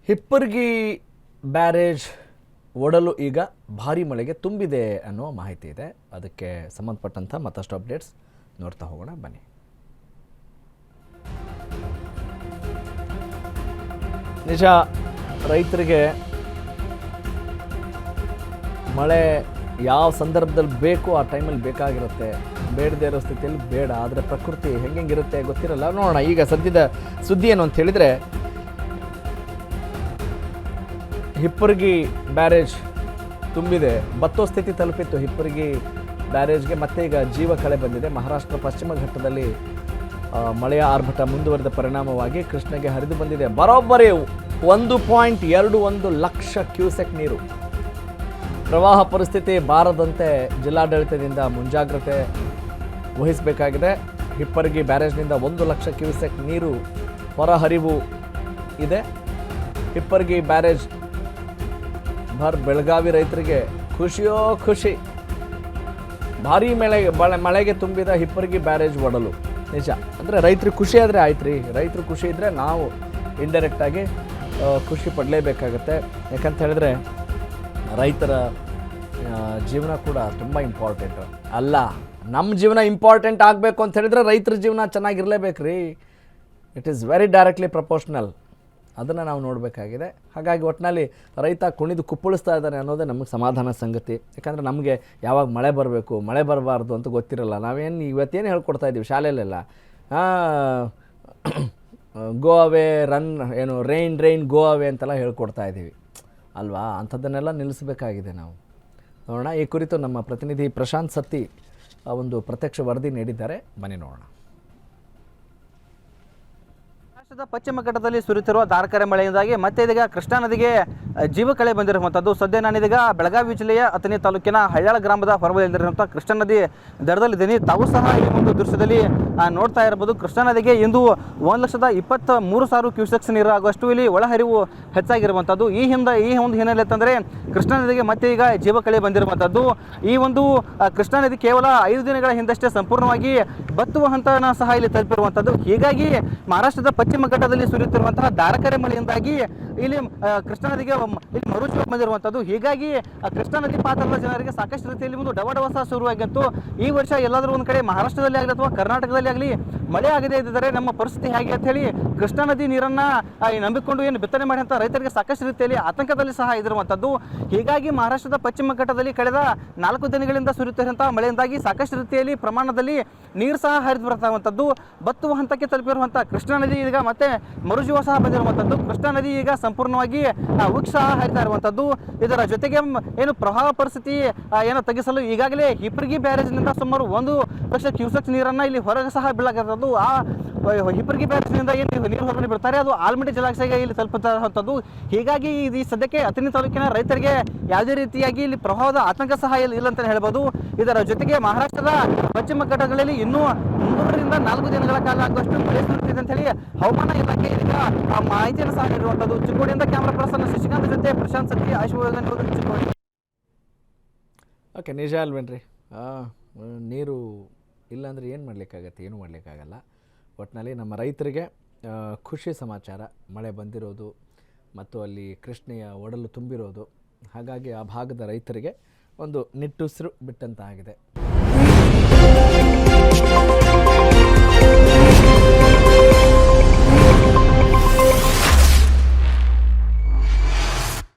Hippargi barrage ಒಡಲು ಈಗ ಭಾರಿ ಮಳೆಗೆ ತುಂಬಿದೆ ಅನ್ನೋ ಮಾಹಿತಿ ಇದೆ. ಅದಕ್ಕೆ ಸಂಬಂಧಪಟ್ಟಂಥ ಮತ್ತಷ್ಟು ಅಪ್ಡೇಟ್ಸ್ ನೋಡ್ತಾ ಹೋಗೋಣ ಬನ್ನಿ. ನಿಜ, ರೈತರಿಗೆ ಮಳೆ ಯಾವ ಸಂದರ್ಭದಲ್ಲಿ ಬೇಕು ಆ ಟೈಮಲ್ಲಿ ಬೇಕಾಗಿರುತ್ತೆ. ಬೇಡದೇ ಇರೋ ಸ್ಥಿತಿಯಲ್ಲಿ ಬೇಡ. ಆದರೆ ಪ್ರಕೃತಿ ಹೆಂಗಿರುತ್ತೆ ಗೊತ್ತಿರಲ್ಲ. ನೋಡೋಣ ಈಗ ಸದ್ಯದ ಸುದ್ದಿ ಏನು ಅಂತ ಹೇಳಿದರೆ, ಹಿಪ್ಪರ್ಗಿ ಬ್ಯಾರೇಜ್ ತುಂಬಿದೆ, ಬತ್ತೋ ಸ್ಥಿತಿ ತಲುಪಿತ್ತು ಹಿಪ್ಪರ್ಗಿ ಬ್ಯಾರೇಜ್ಗೆ. ಮತ್ತೆ ಈಗ ಜೀವ ಕಳೆ ಬಂದಿದೆ. ಮಹಾರಾಷ್ಟ್ರ ಪಶ್ಚಿಮ ಘಟ್ಟದಲ್ಲಿ ಮಳೆಯ ಆರ್ಭಟ ಮುಂದುವರೆದ ಪರಿಣಾಮವಾಗಿ ಕೃಷ್ಣಗೆ ಹರಿದು ಬಂದಿದೆ ಬರೋಬ್ಬರಿ 1.21 ಲಕ್ಷ ಕ್ಯೂಸೆಕ್ ನೀರು. ಪ್ರವಾಹ ಪರಿಸ್ಥಿತಿ ಬಾರದಂತೆ ಜಿಲ್ಲಾಡಳಿತದಿಂದ ಮುಂಜಾಗ್ರತೆ ವಹಿಸಬೇಕಾಗಿದೆ. ಹಿಪ್ಪರ್ಗಿ ಬ್ಯಾರೇಜ್ನಿಂದ 1 ಲಕ್ಷ ಕ್ಯೂಸೆಕ್ ನೀರು ಹೊರಹರಿವು ಇದೆ. ಹಿಪ್ಪರ್ಗಿ ಬ್ಯಾರೇಜ್ ಬೆಳಗಾವಿ ರೈತರಿಗೆ ಖುಷಿಯೋ ಖುಷಿ. ಭಾರೀ ಮಳೆಗೆ ತುಂಬಿದ ಹಿಪ್ಪರ್ಗಿ ಬ್ಯಾರೇಜ್ ಒಡಲು. ನಿಜ, ಅಂದರೆ ರೈತರಿಗೆ ಖುಷಿ ಆದರೆ ಆಯ್ತು ರೀ. ರೈತರು ಖುಷಿ ಇದ್ದರೆ ನಾವು ಇಂಡೈರೆಕ್ಟಾಗಿ ಖುಷಿ ಪಡಲೇಬೇಕಾಗತ್ತೆ. ಯಾಕಂತ ಹೇಳಿದ್ರೆ ರೈತರ ಜೀವನ ಕೂಡ ತುಂಬ ಇಂಪಾರ್ಟೆಂಟು. ಅಲ್ಲ, ನಮ್ಮ ಜೀವನ ಇಂಪಾರ್ಟೆಂಟ್ ಆಗಬೇಕು ಅಂತ ಹೇಳಿದ್ರೆ ರೈತರ ಜೀವನ ಚೆನ್ನಾಗಿರಲೇಬೇಕು ರೀ. It is very directly proportional. ಅದನ್ನು ನಾವು ನೋಡಬೇಕಾಗಿದೆ. ಹಾಗಾಗಿ ಒಟ್ಟಿನಲ್ಲಿ ರೈತ ಕುಣಿದು ಕುಪ್ಪಳಿಸ್ತಾ ಇದ್ದಾನೆ ಅನ್ನೋದೇ ನಮಗೆ ಸಮಾಧಾನ ಸಂಗತಿ. ಯಾಕಂದರೆ ನಮಗೆ ಯಾವಾಗ ಮಳೆ ಬರಬೇಕು, ಮಳೆ ಬರಬಾರ್ದು ಅಂತ ಗೊತ್ತಿರಲ್ಲ. ನಾವೇನು ಇವತ್ತೇನು ಹೇಳ್ಕೊಡ್ತಾ ಇದ್ದೀವಿ ಶಾಲೆಯಲ್ಲೆಲ್ಲ, ಗೋ ಅವೇ ರನ್, ಏನು ರೈನ್ ಗೋ ಅವೇ ಅಂತೆಲ್ಲ ಹೇಳ್ಕೊಡ್ತಾ ಇದ್ದೀವಿ ಅಲ್ವಾ. ಅಂಥದ್ದನ್ನೆಲ್ಲ ನಿಲ್ಲಿಸಬೇಕಾಗಿದೆ ನಾವು. ನೋಡೋಣ, ಈ ಕುರಿತು ನಮ್ಮ ಪ್ರತಿನಿಧಿ ಪ್ರಶಾಂತ್ ಸತ್ತಿ ಒಂದು ಪ್ರತ್ಯಕ್ಷ ವರದಿ ನೀಡಿದ್ದಾರೆ. ಬನ್ನಿ ನೋಡೋಣ. ರಾಷ್ಟ್ರದ ಪಶ್ಚಿಮ ಘಟ್ಟದಲ್ಲಿ ಸುರಿತಿರುವ ಧಾರಾಕಾರ ಮಳೆಯಿಂದಾಗಿ ಮತ್ತೆ ಇದೀಗ ಕೃಷ್ಣಾ ನದಿಗೆ ಜೀವಕಳೆ ಬಂದಿರುವಂಥದ್ದು. ಸದ್ಯ ನಾನಿದೀಗ ಬೆಳಗಾವಿ ಜಿಲ್ಲೆಯ ಅಥಣಿ ತಾಲೂಕಿನ ಹಳ್ಯಾಳ ಗ್ರಾಮದ ಹೊರವಲಯದಲ್ಲಿರುವಂಥ ಕೃಷ್ಣಾ ನದಿ ದಡದಲ್ಲಿದ್ದೀನಿ. ತಾವು ಸಹ ಈ ಒಂದು ದೃಶ್ಯದಲ್ಲಿ ನೋಡ್ತಾ ಇರಬಹುದು. ಕೃಷ್ಣಾ ನದಿಗೆ ಇಂದು 1,23,000 ಕ್ಯೂಸೆಕ್ಸ್ ನೀರು ಆಗುವಷ್ಟು ಇಲ್ಲಿ ಒಳಹರಿವು ಹೆಚ್ಚಾಗಿರುವಂಥದ್ದು. ಈ ಒಂದು ಹಿನ್ನೆಲೆ ಅಂತಂದರೆ ಕೃಷ್ಣಾ ನದಿಗೆ ಮತ್ತೆ ಈಗ ಜೀವಕಳೆ ಬಂದಿರುವಂಥದ್ದು. ಈ ಒಂದು ಕೃಷ್ಣಾ ನದಿ ಕೇವಲ 5 ದಿನಗಳ ಹಿಂದಷ್ಟೇ ಸಂಪೂರ್ಣವಾಗಿ ಬತ್ತುವ ಹಂತನ ಸಹ ಇಲ್ಲಿ ತಲುಪಿರುವಂಥದ್ದು. ಹೀಗಾಗಿ ಮಹಾರಾಷ್ಟ್ರದ ಪಶ್ಚಿಮ ಘಟ್ಟದಲ್ಲಿ ಸುರಿಯುತ್ತಿರುವಂತಹ ಧಾರಾಕಾರ ಮಳೆಯಿಂದಾಗಿ ಇಲ್ಲಿ ಕೃಷ್ಣಾ ನದಿಗೆ ಇಲ್ಲಿ ಮರುಜೀವ ಬಂದಿರುವಂಥದ್ದು. ಹೀಗಾಗಿ ಕೃಷ್ಣಾ ನದಿ ಪಾತ್ರದ ಜನರಿಗೆ ಸಾಕಷ್ಟು ರೀತಿಯಲ್ಲಿ ಒಂದು ಡವಡವಸ ಶುರುವಾಗಿತ್ತು. ಈ ವರ್ಷ ಎಲ್ಲಾದರೂ ಒಂದು ಕಡೆ ಮಹಾರಾಷ್ಟ್ರದಲ್ಲಿ ಆಗಲಿ ಅಥವಾ ಕರ್ನಾಟಕದಲ್ಲಿ ಆಗಲಿ ಮಳೆ ಆಗದೇ ಇದ್ದರೆ ನಮ್ಮ ಪರಿಸ್ಥಿತಿ ಹೇಗೆ ಅಂತ ಹೇಳಿ ಕೃಷ್ಣಾ ನದಿ ನೀರನ್ನು ನಂಬಿಕೊಂಡು ಏನು ಬಿತ್ತನೆ ಮಾಡಿದಂಥ ರೈತರಿಗೆ ಸಾಕಷ್ಟು ರೀತಿಯಲ್ಲಿ ಆತಂಕದಲ್ಲಿ ಸಹ ಇದಿರುವಂಥದ್ದು. ಹೀಗಾಗಿ ಮಹಾರಾಷ್ಟ್ರದ ಪಶ್ಚಿಮ ಘಟ್ಟದಲ್ಲಿ ಕಳೆದ 4 ದಿನಗಳಿಂದ ಸುರಿಯುತ್ತಿರುವಂತಹ ಮಳೆಯಿಂದಾಗಿ ಸಾಕಷ್ಟು ರೀತಿಯಲ್ಲಿ ಪ್ರಮಾಣದಲ್ಲಿ ನೀರು ಸಹ ಹರಿದು ಬರುವಂಥದ್ದು. ಬತ್ತುವ ಹಂತಕ್ಕೆ ತಲುಪಿರುವಂಥ ಕೃಷ್ಣಾ ನದಿ ಈಗ ಮತ್ತೆ ಮರುಜೀವ ಸಹ ಬಂದಿರುವಂಥದ್ದು. ಕೃಷ್ಣಾ ನದಿ ಈಗ ಸಂಪೂರ್ಣವಾಗಿ ಉತ್ಸಾಹ ಹರಿತಾ ಇರುವಂಥದ್ದು. ಇದರ ಜೊತೆಗೆ ಏನು ಪ್ರವಾಹ ಪರಿಸ್ಥಿತಿ ಏನೋ ತಗ್ಗಿಸಲು ಈಗಾಗಲೇ ಹಿಪ್ಪರ್ಗಿ ಬ್ಯಾರೇಜ್ನಿಂದ ಸುಮಾರು 1 ಲಕ್ಷ ಕ್ಯೂಸೆಕ್ ನೀರನ್ನು ಇಲ್ಲಿ ಹೊರಗೆ ಸಹ ಬೀಳಾಗಿರುವಂಥದ್ದು. ಆ ಹಿಪ್ಪರ್ಗಿ ಬ್ಯಾರೇಜ್ನಿಂದ ಏನು ನೀರು ಹೊರಗಡೆ ಬಿಡ್ತಾರೆ ಅದು ಆಲ್ಮಟ್ಟಿ ಜಲಾಶಯ ಇಲ್ಲಿ ತಲುಪುವಂಥದ್ದು. ಹೀಗಾಗಿ ಈ ಸದ್ಯಕ್ಕೆ ಅಥಣಿ ತಾಲೂಕಿನ ರೈತರಿಗೆ ಯಾವುದೇ ರೀತಿಯಾಗಿ ಇಲ್ಲಿ ಪ್ರವಾಹದ ಆತಂಕ ಸಹ ಇಲ್ಲ ಅಂತ ಹೇಳ್ಬೋದು. ಇದರ ಜೊತೆಗೆ ಮಹಾರಾಷ್ಟ್ರದ ಪಶ್ಚಿಮ ಘಟ್ಟಗಳಲ್ಲಿ ಇನ್ನೂ 3 ರಿಂದ 4 ದಿನಗಳ ಕಾಲ ಆಗುವಷ್ಟು ಮಳೆ ಸುರಿಯುತ್ತಿದೆ ಅಂತ ಹೇಳಿ ಹವಾಮಾನ ಇಲಾಖೆ ಇದೀಗ ಮಾಹಿತಿಯನ್ನು ಸಹ ನೀಡಿರುವಂಥದ್ದು. ಚಿಕ್ಕೋಡಿಯಿಂದ ಕ್ಯಾಮರಾ ಪರ್ಸನ್ ಶಶಿಕಾಂತ್ ಜೊತೆ ಪ್ರಶಾಂತ್ ಸತ್ತಿ, ಚಿಕ್ಕೋಡಿ. ಓಕೆ, ನಿಜ ಅಲ್ವೇನ್ರಿ. ನೀರು ಇಲ್ಲಾಂದರೆ ಏನು ಮಾಡಲಿಕ್ಕಾಗತ್ತೆ? ಏನೂ ಮಾಡಲಿಕ್ಕಾಗಲ್ಲ. ಒಟ್ಟಿನಲ್ಲಿ ನಮ್ಮ ರೈತರಿಗೆ ಖುಷಿ ಸಮಾಚಾರ ಮಳೆ ಬಂದಿರೋದು ಮತ್ತು ಅಲ್ಲಿ ಕೃಷ್ಣೆಯ ಒಡಲು ತುಂಬಿರೋದು. ಹಾಗಾಗಿ ಆ ಭಾಗದ ರೈತರಿಗೆ ಒಂದು ನಿಟ್ಟುಸಿರು ಬಿಟ್ಟಂತಾಗಿದೆ.